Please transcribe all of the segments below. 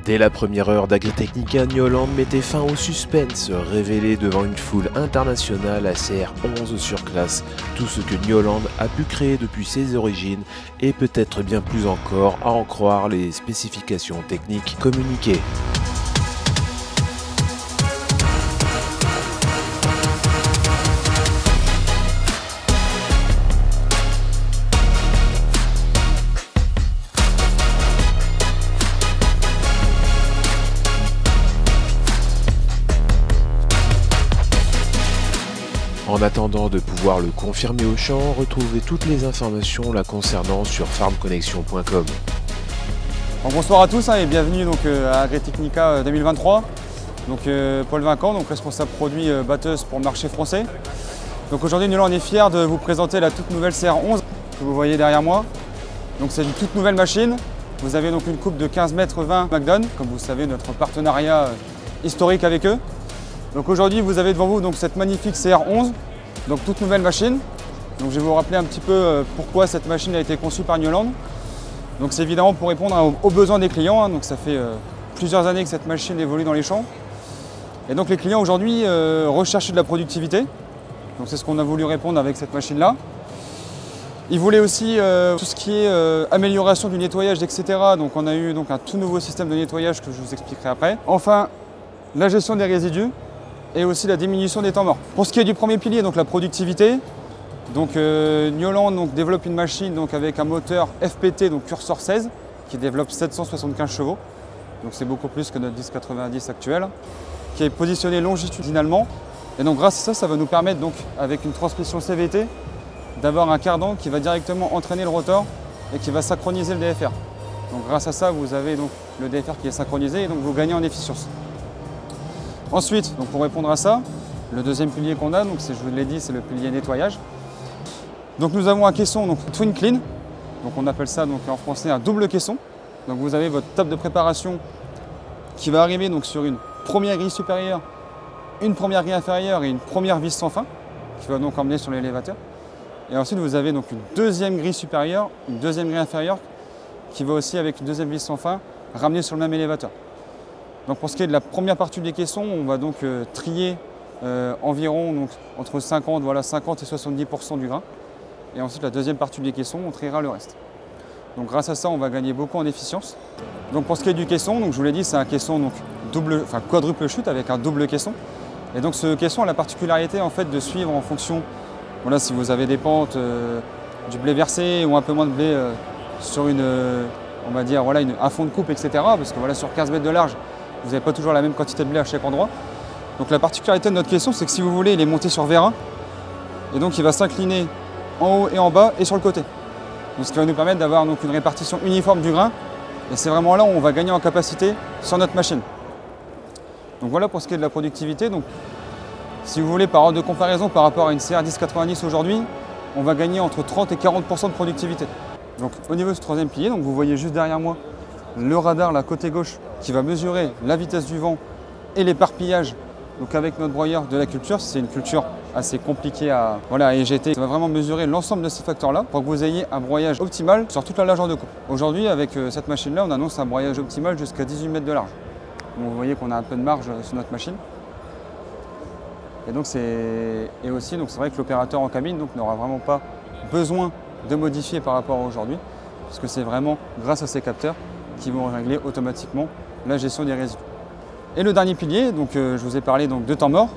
Dès la première heure d'Agritechnica, Newland mettait fin au suspense, révélé devant une foule internationale à CR11 sur classe, tout ce que Newland a pu créer depuis ses origines et peut-être bien plus encore à en croire les spécifications techniques communiquées. En attendant de pouvoir le confirmer au champ, retrouvez toutes les informations la concernant sur farmconnection.com. Bonsoir à tous et bienvenue à Agritechnica 2023. Paul Vincant, responsable produit batteuse pour le marché français. Aujourd'hui, Newland est fier de vous présenter la toute nouvelle CR11 que vous voyez derrière moi. C'est une toute nouvelle machine. Vous avez une coupe de 15 mètres 20 McDon, comme vous savez, notre partenariat historique avec eux. Aujourd'hui, vous avez devant vous cette magnifique CR11, toute nouvelle machine. Je vais vous rappeler un petit peu pourquoi cette machine a été conçue par Newland. C'est évidemment pour répondre aux besoins des clients. Ça fait plusieurs années que cette machine évolue dans les champs. Et les clients aujourd'hui recherchaient de la productivité. C'est ce qu'on a voulu répondre avec cette machine-là. Ils voulaient aussi tout ce qui est amélioration du nettoyage, etc. On a eu un tout nouveau système de nettoyage que je vous expliquerai après. Enfin, la gestion des résidus et aussi la diminution des temps morts. Pour ce qui est du premier pilier, la productivité, Newland développe une machine avec un moteur FPT, curseur 16, qui développe 775 chevaux. C'est beaucoup plus que notre 1090 actuel, qui est positionné longitudinalement. Et grâce à ça, ça va nous permettre avec une transmission CVT d'avoir un cardan qui va directement entraîner le rotor et qui va synchroniser le DFR. Grâce à ça, vous avez le DFR qui est synchronisé et vous gagnez en efficience. Ensuite, pour répondre à ça, le deuxième pilier qu'on a, je vous l'ai dit, c'est le pilier nettoyage. Nous avons un caisson Twin Clean, on appelle ça en français un double caisson. Vous avez votre table de préparation qui va arriver sur une première grille supérieure, une première grille inférieure et une première vis sans fin qui va emmener sur l'élévateur. Et ensuite vous avez une deuxième grille supérieure, une deuxième grille inférieure qui va aussi avec une deuxième vis sans fin ramener sur le même élévateur. Pour ce qui est de la première partie des caissons, on va trier environ entre 50 et 70% du grain. Et ensuite la deuxième partie des caissons, on triera le reste. Grâce à ça, on va gagner beaucoup en efficience. Pour ce qui est du caisson, je vous l'ai dit, c'est un caisson quadruple chute avec un double caisson. Et ce caisson a la particularité en fait de suivre en fonction, si vous avez des pentes, du blé versé ou un peu moins de blé sur un fond de coupe, etc. Parce que sur 15 mètres de large, vous n'avez pas toujours la même quantité de blé à chaque endroit. La particularité de notre caisson, c'est que si vous voulez, il est monté sur vérin. Et il va s'incliner en haut et en bas et sur le côté. Ce qui va nous permettre d'avoir une répartition uniforme du grain. Et c'est vraiment là où on va gagner en capacité sur notre machine. Voilà pour ce qui est de la productivité. Si vous voulez, par ordre de comparaison par rapport à une CR 1090 aujourd'hui, on va gagner entre 30 et 40% de productivité. Au niveau du troisième pilier, vous voyez juste derrière moi le radar, la côté gauche, qui va mesurer la vitesse du vent et l'éparpillage. Avec notre broyeur de la culture, c'est une culture assez compliquée à éjecter. Ça va vraiment mesurer l'ensemble de ces facteurs-là pour que vous ayez un broyage optimal sur toute la largeur de coupe. Aujourd'hui, avec cette machine-là, on annonce un broyage optimal jusqu'à 18 mètres de large. Vous voyez qu'on a un peu de marge sur notre machine. Et c'est vrai que l'opérateur en cabine n'aura vraiment pas besoin de modifier par rapport à aujourd'hui, parce que c'est vraiment grâce à ces capteurs qui vont régler automatiquement la gestion des résidus. Et le dernier pilier, je vous ai parlé de temps mort.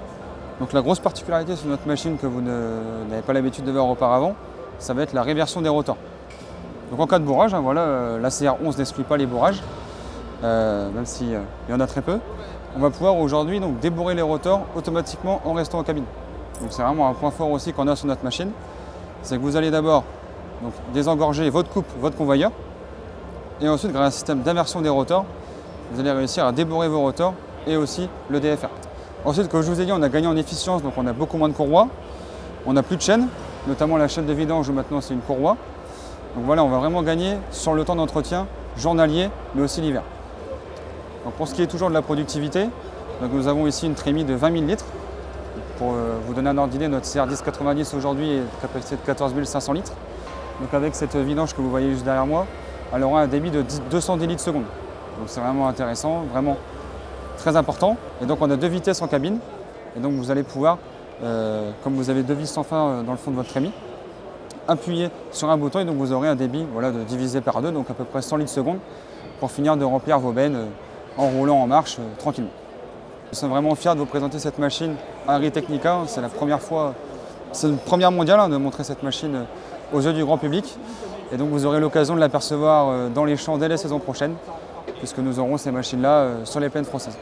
La grosse particularité sur notre machine que vous n'avez pas l'habitude de voir auparavant, ça va être la réversion des rotors. En cas de bourrage, la CR11 n'exclut pas les bourrages, même s'il y en a très peu. On va pouvoir aujourd'hui débourrer les rotors automatiquement en restant en cabine. C'est vraiment un point fort aussi qu'on a sur notre machine. C'est que vous allez d'abord désengorger votre coupe, votre convoyeur. Et ensuite, grâce à un système d'inversion des rotors, vous allez réussir à débourrer vos rotors et aussi le DFR. Ensuite, comme je vous ai dit, on a gagné en efficience, on a beaucoup moins de courroies. On n'a plus de chaîne, notamment la chaîne de vidange où maintenant c'est une courroie. On va vraiment gagner sur le temps d'entretien journalier, mais aussi l'hiver. Pour ce qui est toujours de la productivité, nous avons ici une trémie de 20 000 litres. Pour vous donner un ordre d'idée, notre CR 1090 aujourd'hui est de capacité de 14 500 litres. Avec cette vidange que vous voyez juste derrière moi, elle aura un débit de 210 litres secondes. Donc c'est vraiment intéressant, vraiment très important. Et donc on a 2 vitesses en cabine. Et donc vous allez pouvoir, comme vous avez 2 vis sans fin dans le fond de votre trémie, appuyer sur un bouton et donc vous aurez un débit de divisé par 2, donc à peu près 100 litres seconde, pour finir de remplir vos bennes en roulant en marche tranquillement. Nous sommes vraiment fiers de vous présenter cette machine à Agritechnica. C'est la première fois, c'est une première mondiale de montrer cette machine aux yeux du grand public. Et donc vous aurez l'occasion de l'apercevoir dans les champs dès la saison prochaine, puisque nous aurons ces machines-là sur les plaines françaises.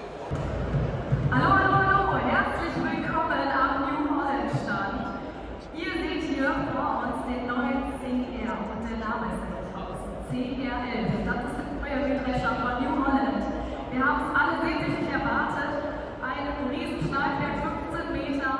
CR11, das ist euer Mähdrescher von New Holland. Wir haben es alle sehnsüchtig erwartet. Ein Riesenschneidwerk, 15 Meter.